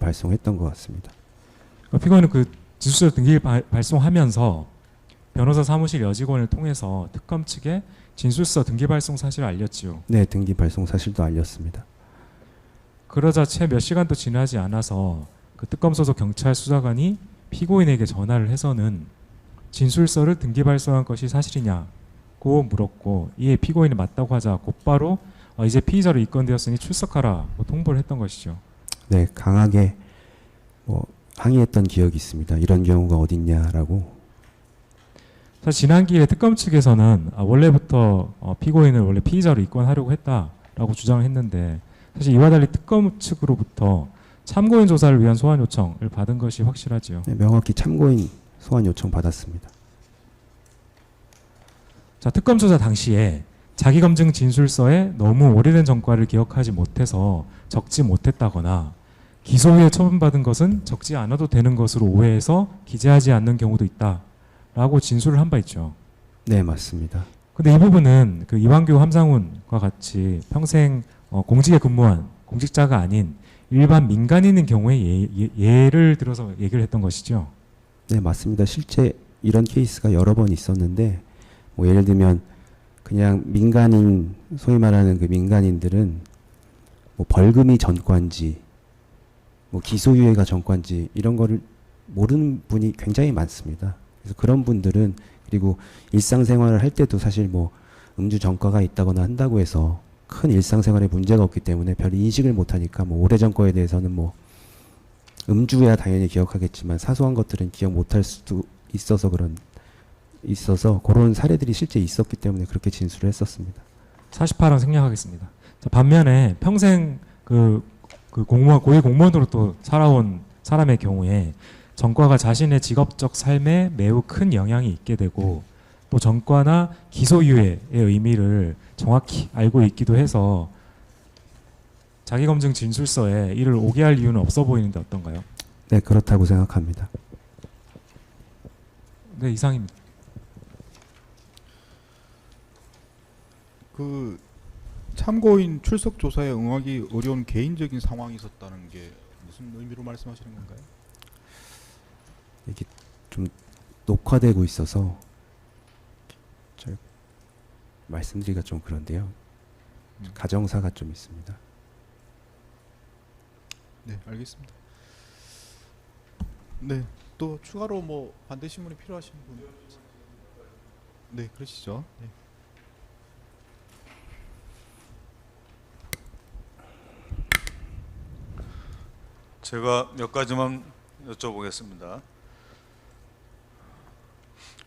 발송했던 것 같습니다. 피고인은 그 진술서 등기를 발송하면서 변호사 사무실 여직원을 통해서 특검 측에 진술서 등기 발송 사실을 알렸지요. 네, 등기 발송 사실도 알렸습니다. 그러자 채 몇 시간도 지나지 않아서 그 특검 소속 경찰 수사관이 피고인에게 전화를 해서는 진술서를 등기 발송한 것이 사실이냐고 물었고, 이에 피고인이 맞다고 하자 곧바로 이제 피의자로 입건되었으니 출석하라고 통보를 했던 것이죠. 네, 강하게 항의했던 기억이 있습니다. 이런 경우가 어딨냐라고. 사실 지난 기일에 특검 측에서는 원래부터 피고인을 원래 피의자로 입건하려고 했다라고 주장을 했는데, 사실 이와 달리 특검 측으로부터 참고인 조사를 위한 소환 요청을 받은 것이 확실하지요. 네, 명확히 참고인 소환 요청 받았습니다. 자, 특검 조사 당시에 자기 검증 진술서에 너무 오래된 전과를 기억하지 못해서 적지 못했다거나 기소 후에 처분받은 것은 적지 않아도 되는 것으로 오해해서 기재하지 않는 경우도 있다라고 진술을 한 바 있죠. 네, 맞습니다. 근데 이 부분은 그 이완규 함상훈과 같이 평생 공직에 근무한 공직자가 아닌 일반 민간인인 경우에 예를 들어서 얘기를 했던 것이죠. 네, 맞습니다. 실제 이런 케이스가 여러 번 있었는데, 예를 들면 그냥 민간인, 소위 말하는 그 민간인들은 벌금이 전과인지 기소유예가 전과인지 이런 거를 모르는 분이 굉장히 많습니다. 그래서 그런 분들은, 그리고 일상생활을 할 때도 사실 음주 전과가 있다거나 한다고 해서 큰 일상생활에 문제가 없기 때문에 별 인식을 못하니까 오래전 거에 대해서는 음주야 당연히 기억하겠지만 사소한 것들은 기억 못할 수도 있어서 그런 사례들이 실제 있었기 때문에 그렇게 진술을 했었습니다. 48원 생략하겠습니다. 자, 반면에 평생 공무원, 고위 공무원으로 또 살아온 사람의 경우에 전과가 자신의 직업적 삶에 매우 큰 영향이 있게 되고, 또 전과나 기소유예의 의미를 정확히 알고 있기도 해서 자기 검증 진술서에 이를 오게 할 이유는 없어 보이는데 어떤가요? 네, 그렇다고 생각합니다. 네, 이상입니다. 그 참고인 출석 조사에 응하기 어려운 개인적인 상황이 있었다는 게 무슨 의미로 말씀하시는 건가요? 이게 좀 녹화되고 있어서 제가 말씀드리기가 좀 그런데요. 가정사가 좀 있습니다. 네, 알겠습니다. 네, 또 추가로 반대 신문이 필요하신 분? 네, 그러시죠. 네. 제가 몇 가지만 여쭤보겠습니다.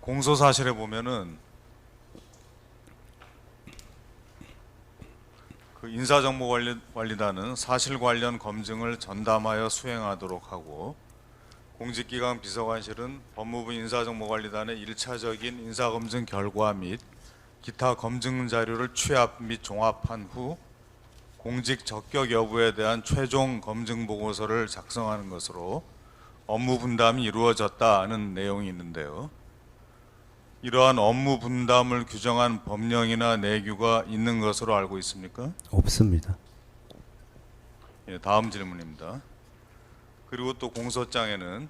공소 사실에 보면은 그 인사정보관리단은 사실 관련 검증을 전담하여 수행하도록 하고, 공직기강 비서관실은 법무부 인사정보관리단의 1차적인 인사검증 결과 및 기타 검증 자료를 취합 및 종합한 후 공직 적격 여부에 대한 최종 검증 보고서를 작성하는 것으로 업무 분담이 이루어졌다는 내용이 있는데요. 이러한 업무 분담을 규정한 법령이나 내규가 있는 것으로 알고 있습니까? 없습니다. 예, 다음 질문입니다. 그리고 또 공소장에는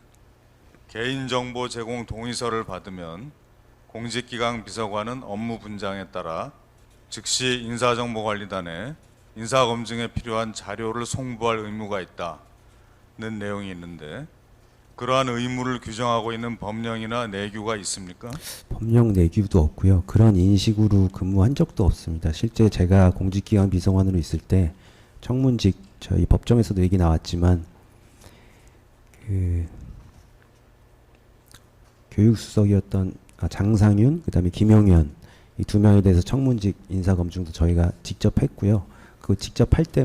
개인정보 제공 동의서를 받으면 공직기강 비서관은 업무 분장에 따라 즉시 인사정보관리단에 인사검증에 필요한 자료를 송부할 의무가 있다는 내용이 있는데, 그러한 의무를 규정하고 있는 법령이나 내규가 있습니까? 법령 내규도 없고요. 그런 인식으로 근무한 적도 없습니다. 실제 제가 공직기관 비서관으로 있을 때 청문직, 저희 법정에서도 얘기 나왔지만 교육수석이었던 장상윤, 그다음에 김용현, 이 두 명에 대해서 청문직 인사검증도 저희가 직접 했고요. 그 직접 할 때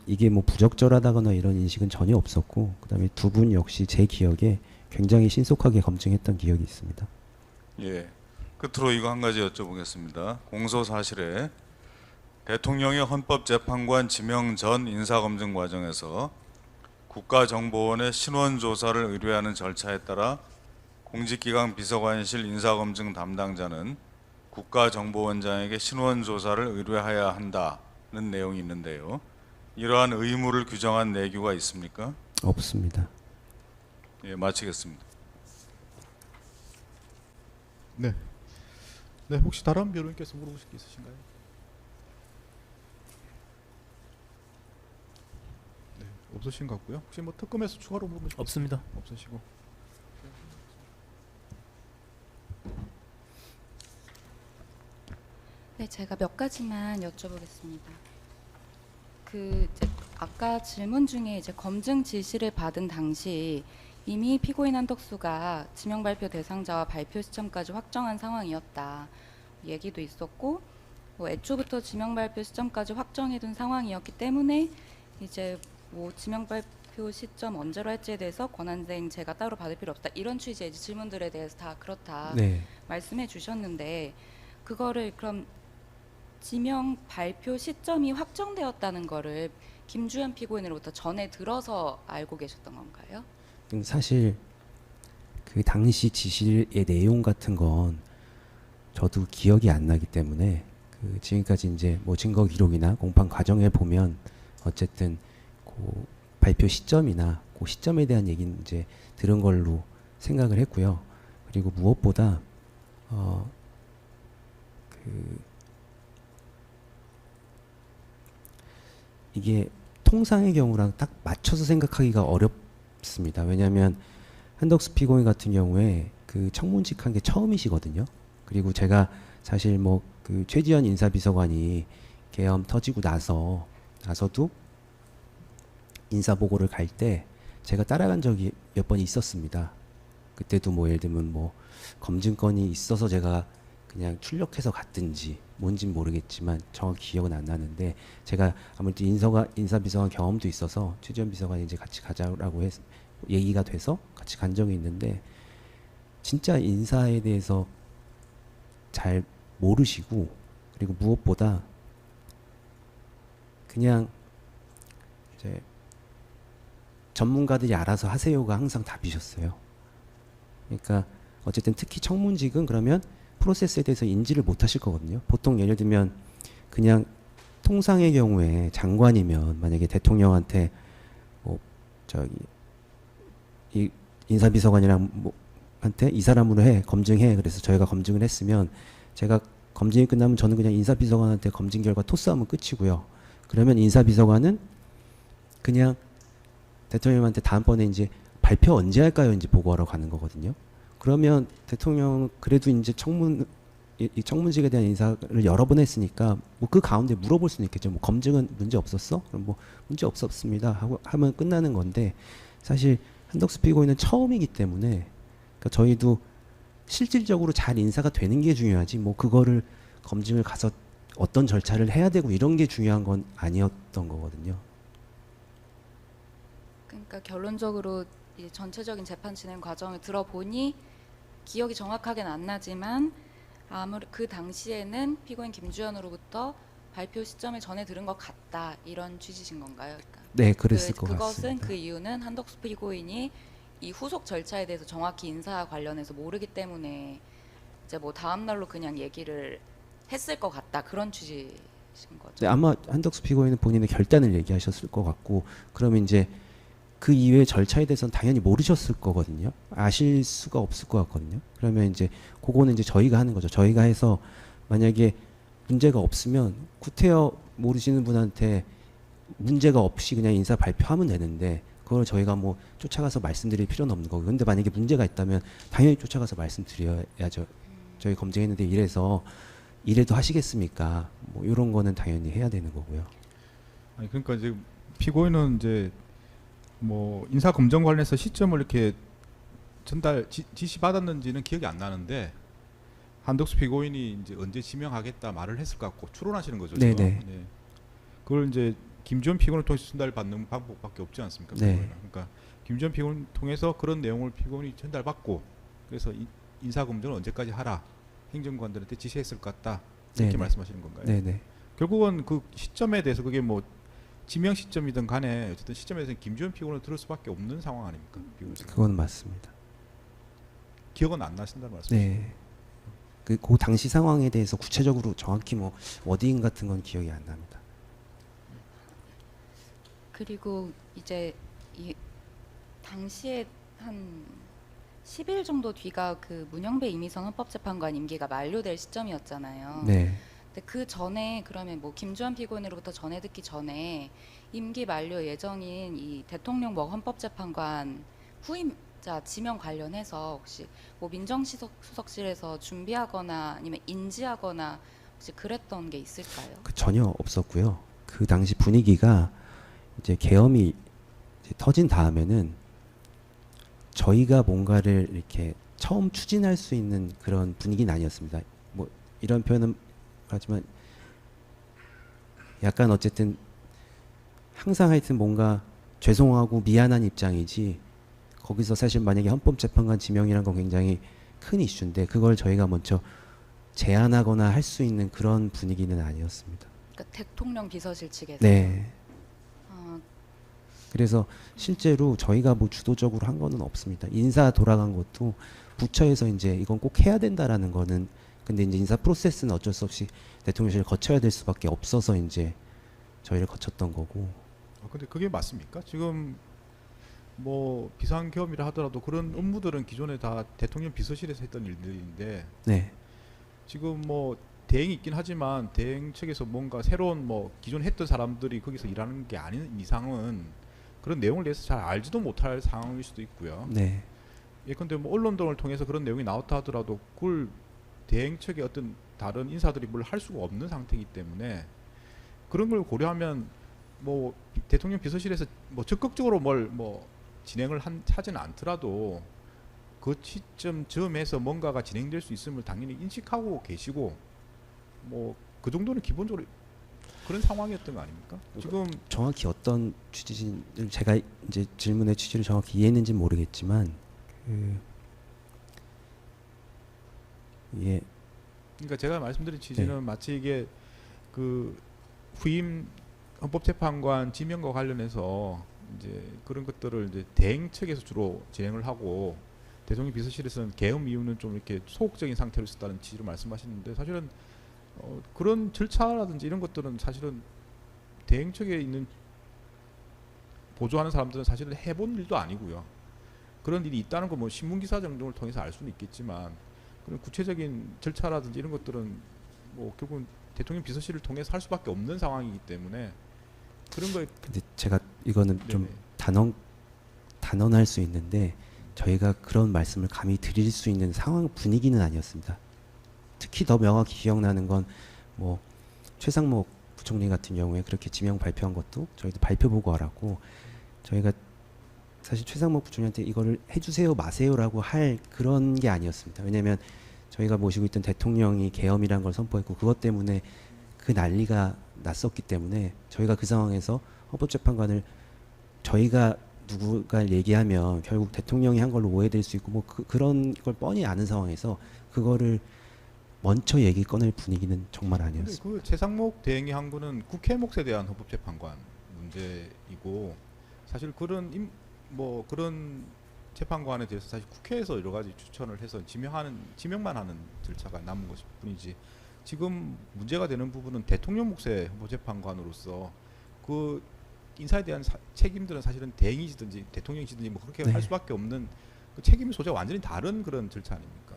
이게 부적절하다거나 이런 인식은 전혀 없었고, 그다음에 두 분 역시 제 기억에 굉장히 신속하게 검증했던 기억이 있습니다. 예. 끝으로 이거 한 가지 여쭤보겠습니다. 공소 사실에 대통령의 헌법재판관 지명 전 인사검증 과정에서 국가정보원의 신원조사를 의뢰하는 절차에 따라 공직기강 비서관실 인사검증 담당자는 국가정보원장에게 신원조사를 의뢰해야 한다는 내용이 있는데요. 이러한 의무를 규정한 내규가 있습니까? 없습니다. 예, 마치겠습니다. 네. 네, 혹시 다른 변호인께서 물어보실 게 있으신가요? 네, 없으신 것 같고요. 혹시 뭐 특검에서 추가로 물어보실 게 없습니다. 없으시고. 네, 제가 몇 가지만 여쭤보겠습니다. 그 이제 아까 질문 중에 이제 검증 지시를 받은 당시 이미 피고인 한덕수가 지명 발표 대상자와 발표 시점까지 확정한 상황이었다 얘기도 있었고, 뭐 애초부터 지명 발표 시점까지 확정해둔 상황이었기 때문에 이제 뭐 지명 발표 시점 언제로 할지에 대해서 권한대행 제가 따로 받을 필요 없다 이런 취지의 이제 질문들에 대해서 다 그렇다 네. 말씀해 주셨는데, 그거를 그럼 지명 발표 시점이 확정되었다는 거를 김주현 피고인으로부터 전에 들어서 알고 계셨던 건가요? 사실 그 당시 지시의 내용 같은 건 저도 기억이 안 나기 때문에 그 지금까지 이제 뭐 증거 기록이나 공판 과정에 보면 어쨌든 그 발표 시점이나 그 시점에 대한 얘기는 이제 들은 걸로 생각을 했고요. 그리고 무엇보다 이게 통상의 경우랑 딱 맞춰서 생각하기가 어렵습니다. 왜냐하면 한덕수 피고인 같은 경우에 그 청문직한 게 처음이시거든요. 그리고 제가 사실 뭐 그 최지현 인사비서관이 계엄 터지고 나서도 인사보고를 갈 때 제가 따라간 적이 몇 번 있었습니다. 그때도 뭐 예를 들면 뭐 검증건이 있어서 제가 그냥 출력해서 갔든지 뭔진 모르겠지만 정확히 기억은 안 나는데, 제가 아무래도 인사비서관 경험도 있어서 최지현 비서관이 이제 같이 가자라고 해서 얘기가 돼서 같이 간 적이 있는데, 진짜 인사에 대해서 잘 모르시고, 그리고 무엇보다 그냥 이제 전문가들이 알아서 하세요가 항상 답이셨어요. 그러니까 어쨌든 특히 청문직은 그러면 프로세스에 대해서 인지를 못 하실 거거든요. 보통 예를 들면 그냥 통상의 경우에 장관이면 만약에 대통령한테 뭐 저기 이 인사비서관이랑 뭐 한테 이 사람으로 해 검증해 그래서 저희가 검증을 했으면, 제가 검증이 끝나면 저는 그냥 인사비서관한테 검증 결과 토스하면 끝이고요. 그러면 인사비서관은 그냥 대통령한테 다음번에 이제 발표 언제 할까요? 이제 보고하러 가는 거거든요. 그러면 대통령 그래도 이제 이 청문직에 대한 인사를 여러 번 했으니까 뭐 그 가운데 물어볼 수는 있겠죠. 뭐 검증은 문제 없었어? 그럼 뭐 문제 없었습니다 하고 하면 끝나는 건데, 사실 한덕수 피고인은 처음이기 때문에 그러니까 저희도 실질적으로 잘 인사가 되는 게 중요하지 뭐 그거를 검증을 가서 어떤 절차를 해야 되고 이런 게 중요한 건 아니었던 거거든요. 그러니까 결론적으로 이 전체적인 재판 진행 과정을 들어보니 기억이 정확하게는 안 나지만 아무리 그 당시에는 피고인 김주현으로부터 발표 시점을 전에 들은 것 같다 이런 취지신 건가요? 그러니까 네, 그랬을 것 그것은 같습니다. 그 이유는 한덕수 피고인이 이 후속 절차에 대해서 정확히 인사 관련해서 모르기 때문에 이제 뭐 다음 날로 그냥 얘기를 했을 것 같다 그런 취지신 거죠. 네, 아마 한덕수 피고인은 본인의 결단을 얘기하셨을 것 같고, 그러면 이제 그 이외의 절차에 대해서는 당연히 모르셨을 거거든요. 아실 수가 없을 것 같거든요. 그러면 이제 그거는 이제 저희가 하는 거죠. 저희가 해서 만약에 문제가 없으면 구태여 모르시는 분한테 문제가 없이 그냥 인사 발표하면 되는데, 그걸 저희가 뭐 쫓아가서 말씀드릴 필요는 없는 거고, 근데 만약에 문제가 있다면 당연히 쫓아가서 말씀드려야죠. 저희 검증했는데 이래도 하시겠습니까? 뭐 이런 거는 당연히 해야 되는 거고요. 아니 그러니까 이제 피고인은 이제 뭐 인사 검증 관련해서 시점을 이렇게 지시 받았는지는 기억이 안 나는데, 한덕수 피고인이 이제 언제 지명하겠다 말을 했을 것 같고 추론하시는 거죠. 네네. 지금? 네. 그걸 이제 김주현 피고인을 통해서 전달받는 방법밖에 없지 않습니까? 네. 피고인은. 그러니까 김주현 피고인을 통해서 그런 내용을 피고인이 전달받고, 그래서 인사 검증을 언제까지 하라 행정관들한테 지시했을 것 같다 이렇게 네네. 말씀하시는 건가요? 네네. 결국은 그 시점에 대해서 그게 뭐 지명 시점이든 간에 어쨌든 시점에서는 김주현 피고인을 들을 수밖에 없는 상황 아닙니까? 그건 맞습니다. 기억은 안 나신다는 말씀이시죠? 네. 그 당시 상황에 대해서 구체적으로 정확히 뭐 워딩 같은 건 기억이 안 납니다. 그리고 이제 이 당시에 한 10일 정도 뒤가 그 문영배 이미선 헌법재판관 임기가 만료될 시점이었잖아요. 네. 근데 그 전에 그러면 뭐 김주환 피고인으로부터 전해 듣기 전에 임기 만료 예정인 이 대통령 헌법재판관 후임자 지명 관련해서 혹시 뭐 민정수석실에서 준비하거나 아니면 인지하거나 혹시 그랬던 게 있을까요? 그 전혀 없었고요. 그 당시 분위기가 이제 계엄이 이제 터진 다음에는 저희가 뭔가를 이렇게 처음 추진할 수 있는 그런 분위기는 아니었습니다. 뭐 이런 표현은 하지만 약간 어쨌든 항상 하여튼 뭔가 죄송하고 미안한 입장이지 거기서 사실 만약에 헌법재판관 지명이란 건 굉장히 큰 이슈인데 그걸 저희가 먼저 제안하거나 할 수 있는 그런 분위기는 아니었습니다. 그러니까 대통령 비서실 측에서. 네. 아, 그래서 실제로 저희가 뭐 주도적으로 한 거는 없습니다. 인사 돌아간 것도 부처에서 이제 이건 꼭 해야 된다라는 거는 근데 이제 인사 프로세스는 어쩔 수 없이 대통령실을 거쳐야 될 수밖에 없어서 이제 저희를 거쳤던 거고. 근데 그게 맞습니까? 지금 뭐 비상계엄이라 하더라도 그런 업무들은 기존에 다 대통령 비서실에서 했던 일들인데 네. 지금 뭐 대행이 있긴 하지만 대행 측에서 뭔가 새로운 뭐 기존 했던 사람들이 거기서 일하는 게 아닌 이상은 그런 내용을 대해서 잘 알지도 못할 상황일 수도 있고요. 네. 예컨대 뭐 언론 등을 통해서 그런 내용이 나왔다 하더라도 그걸 대행 측의 어떤 다른 인사들이 뭘 할 수가 없는 상태이기 때문에 그런 걸 고려하면 뭐 대통령 비서실에서 뭐 적극적으로 뭘 뭐 진행을 하지는 않더라도 그 시점에서 뭔가가 진행될 수 있음을 당연히 인식하고 계시고 뭐 그 정도는 기본적으로 그런 상황이었던 거 아닙니까? 지금 정확히 어떤 취지를 제가 이제 질문의 취지를 정확히 이해했는지는 모르겠지만 예. 그러니까 제가 말씀드린 취지는 네. 마치 이게 그 후임 헌법재판관 지명과 관련해서 이제 그런 것들을 이제 대행 측에서 주로 진행을 하고 대통령 비서실에서는 계엄 이유는 좀 이렇게 소극적인 상태로 있었다는 취지로 말씀하시는데 사실은 그런 절차라든지 이런 것들은 사실은 대행 측에 있는 보조하는 사람들은 사실은 해본 일도 아니고요. 그런 일이 있다는 거 뭐 신문 기사 정도를 통해서 알 수는 있겠지만 그런 구체적인 절차라든지 이런 것들은 뭐 결국은 대통령 비서실을 통해서 할 수밖에 없는 상황이기 때문에 그런 거에 근데 제가 이거는 좀 네네. 단언할 수 있는데 저희가 그런 말씀을 감히 드릴 수 있는 상황 분위기는 아니었습니다. 특히 더 명확히 기억나는 건 뭐 최상목 부총리 같은 경우에 그렇게 지명 발표한 것도 저희도 발표 보고 알았고 저희가 사실 최상목 부총리한테 이거를 해주세요 마세요라고 할 그런 게 아니었습니다. 왜냐하면 저희가 모시고 있던 대통령이 계엄이라는 걸 선포했고 그것 때문에 그 난리가 났었기 때문에 저희가 그 상황에서 헌법재판관을 저희가 누가 얘기하면 결국 대통령이 한 걸로 오해될 수 있고 뭐 그런 걸 뻔히 아는 상황에서 그거를 먼저 얘기 꺼낼 분위기는 정말 근데 아니었습니다. 그 최상목 대행이 한 거는 국회 몫에 대한 헌법재판관 문제이고 사실 그런 뭐 그런 재판관에 대해서 사실 국회에서 여러 가지 추천을 해서 지명만 하는 절차가 남은 것일 뿐이지 지금 문제가 되는 부분은 대통령 몫의 헌법재판관으로서 그 인사에 대한 책임들은 사실은 대행이시든지 대통령이시든지 뭐 그렇게 네. 할 수밖에 없는 그 책임 소재가 완전히 다른 그런 절차 아닙니까?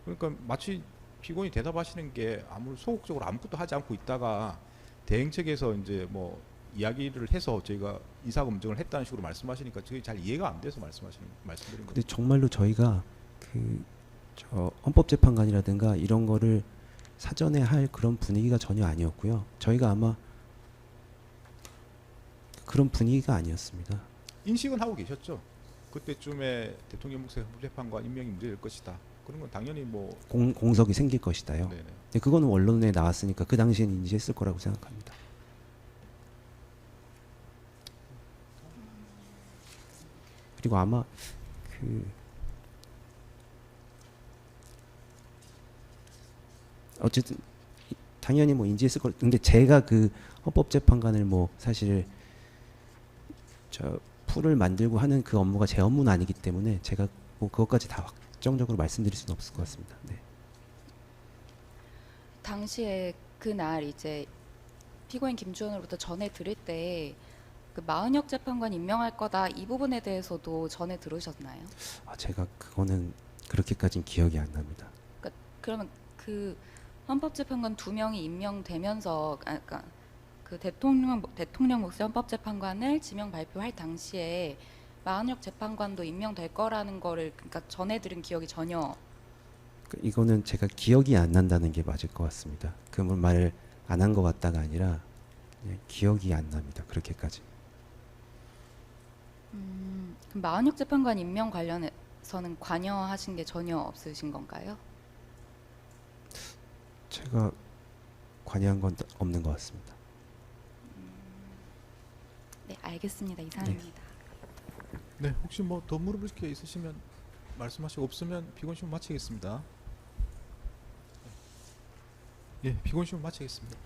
그러니까 마치 피고인이 대답하시는 게 아무 소극적으로 아무것도 하지 않고 있다가 대행 측에서 이제 뭐 이야기를 해서 저희가 인사 검증을 했다는 식으로 말씀하시니까 저희 잘 이해가 안 돼서 말씀드린 근데 거죠. 정말로 저희가 저 헌법재판관이라든가 이런 거를 사전에 할 그런 분위기가 전혀 아니었고요. 저희가 아마 그런 분위기가 아니었습니다. 인식은 하고 계셨죠. 그때쯤에 대통령 몫의 헌법재판관 임명이 문제될 것이다. 그런 건 당연히 뭐 공석이 생길 것이다요. 네네. 근데 그거는 언론에 나왔으니까 그 당시엔 인지했을 거라고 생각합니다. 그리고 아마 어쨌든 당연히 뭐 인지했을 거. 근데 제가 그 헌법재판관을 뭐 사실 저 풀을 만들고 하는 그 업무가 제 업무는 아니기 때문에 제가 뭐 그것까지 다 확정적으로 말씀드릴 수는 없을 것 같습니다. 네. 당시에 그날 이제 피고인 김주원으로부터 전해 들을 때 그 마은혁 재판관 임명할 거다 이 부분에 대해서도 전에 들으셨나요? 제가 그거는 그렇게까지는 기억이 안 납니다. 그러면 그 헌법재판관 2명이 임명되면서 그러니까 그 대통령 몫의 헌법재판관을 지명 발표할 당시에 마은혁 재판관도 임명될 거라는 거를 그러니까 전해 들은 기억이 전혀. 이거는 제가 기억이 안 난다는 게 맞을 것 같습니다. 그 말을 안 한 것 같다가 아니라 그냥 기억이 안 납니다. 그렇게까지. 그럼 마은혁 재판관 임명 관련해서는 관여하신 게 전혀 없으신 건가요? 제가 관여한 건 없는 것 같습니다. 네, 알겠습니다. 이상입니다. 네, 혹시 뭐 더 물어볼 게 있으시면 말씀하시고 없으면 피고인 신문 마치겠습니다. 예, 피고인 신문 마치겠습니다.